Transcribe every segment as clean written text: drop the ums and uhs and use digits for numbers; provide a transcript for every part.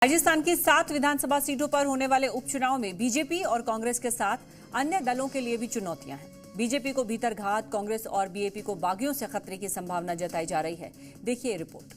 राजस्थान की 7 विधानसभा सीटों पर होने वाले उपचुनाव में बीजेपी और कांग्रेस के साथ अन्य दलों के लिए भी चुनौतियां हैं। बीजेपी को भीतरघात, कांग्रेस और बीएपी को बागियों से खतरे की संभावना जताई जा रही है। देखिए रिपोर्ट।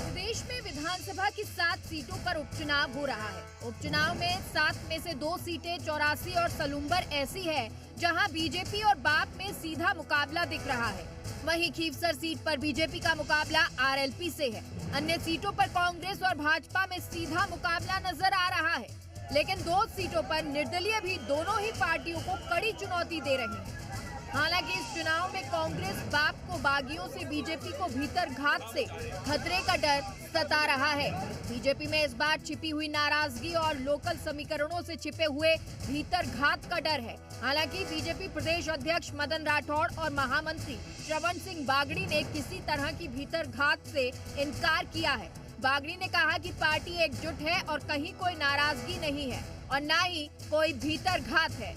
प्रदेश में विधानसभा की 7 सीटों पर उपचुनाव हो रहा है। उपचुनाव में 7 में से 2 सीटें 84 और सलूम्बर ऐसी है जहां बीजेपी और बाप में सीधा मुकाबला दिख रहा है। वहीं खीवसर सीट पर बीजेपी का मुकाबला आरएलपी से है। अन्य सीटों पर कांग्रेस और भाजपा में सीधा मुकाबला नजर आ रहा है, लेकिन 2 सीटों पर निर्दलीय भी दोनों ही पार्टियों को कड़ी चुनौती दे रही है। हालांकि इस चुनाव में कांग्रेस बाप को बागियों से, बीजेपी को भीतरघात से खतरे का डर सता रहा है। बीजेपी में इस बार छिपी हुई नाराजगी और लोकल समीकरणों से छिपे हुए भीतरघात का डर है। हालांकि बीजेपी प्रदेश अध्यक्ष मदन राठौड़ और महामंत्री श्रवण सिंह बागड़ी ने किसी तरह की भीतरघात से इनकार किया है। बागड़ी ने कहा कि पार्टी एकजुट है और कहीं कोई नाराजगी नहीं है और न ही कोई भीतरघात है।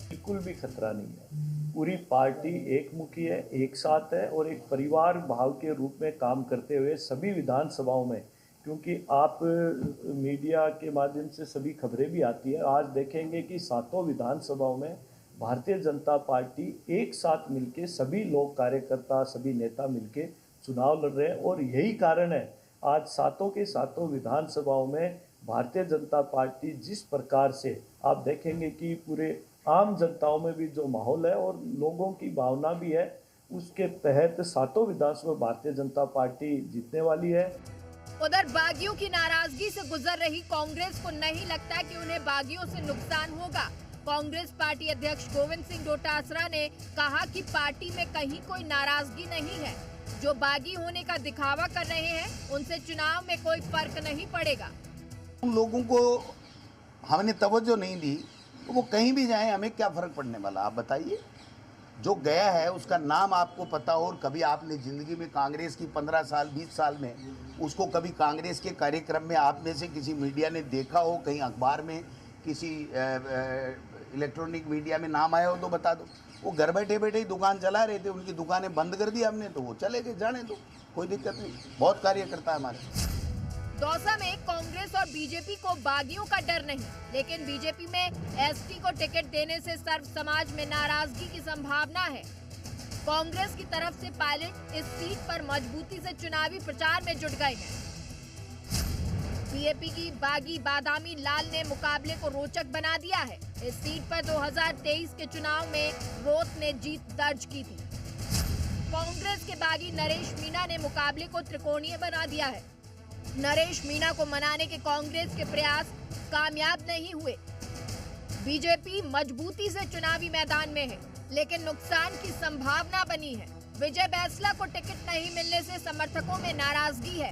बिल्कुल भी खतरा नहीं है। पूरी पार्टी एकमुखी है, एक साथ है और एक परिवार भाव के रूप में काम करते हुए सभी विधानसभाओं में, क्योंकि आप मीडिया के माध्यम से सभी खबरें भी आती है। आज देखेंगे कि 7 विधानसभाओं में भारतीय जनता पार्टी एक साथ मिलके, सभी लोग कार्यकर्ता, सभी नेता मिलके चुनाव लड़ रहे हैं और यही कारण है आज 7 के 7 विधानसभाओं में भारतीय जनता पार्टी जिस प्रकार से आप देखेंगे कि पूरे आम जनताओं में भी जो माहौल है और लोगों की भावना भी है, उसके तहत 7 विधानसभा भारतीय जनता पार्टी जीतने वाली है। उधर बागियों की नाराजगी से गुजर रही कांग्रेस को नहीं लगता कि उन्हें बागियों से नुकसान होगा। कांग्रेस पार्टी अध्यक्ष गोविंद सिंह डोटासरा ने कहा कि पार्टी में कहीं कोई नाराजगी नहीं है। जो बागी होने का दिखावा कर रहे हैं उनसे चुनाव में कोई फर्क नहीं पड़ेगा। उन लोगों को हमने तवज्जो नहीं दी तो वो कहीं भी जाएं, हमें क्या फर्क पड़ने वाला, आप बताइए। जो गया है उसका नाम आपको पता हो, और कभी आपने ज़िंदगी में कांग्रेस की 15 साल 20 साल में उसको कभी कांग्रेस के कार्यक्रम में आप में से किसी मीडिया ने देखा हो, कहीं अखबार में, किसी इलेक्ट्रॉनिक मीडिया में नाम आया हो तो बता दो। वो घर बैठे बैठे ही दुकान चला रहे थे, उनकी दुकानें बंद कर दी हमने, तो वो चले गए, जाने दो, कोई दिक्कत नहीं। बहुत कार्यकर्ता है हमारे। दौसा में कांग्रेस और बीजेपी को बागियों का डर नहीं, लेकिन बीजेपी में एसटी को टिकट देने से सर्व समाज में नाराजगी की संभावना है। कांग्रेस की तरफ से पायलट इस सीट पर मजबूती से चुनावी प्रचार में जुट गए हैं। बीएपी की बागी बादामी लाल ने मुकाबले को रोचक बना दिया है। इस सीट पर 2023 के चुनाव में रोत ने जीत दर्ज की थी। कांग्रेस के बागी नरेश मीणा ने मुकाबले को त्रिकोणीय बना दिया है। नरेश मीणा को मनाने के कांग्रेस के प्रयास कामयाब नहीं हुए। बीजेपी मजबूती से चुनावी मैदान में है, लेकिन नुकसान की संभावना बनी है। विजय बैंसला को टिकट नहीं मिलने से समर्थकों में नाराजगी है।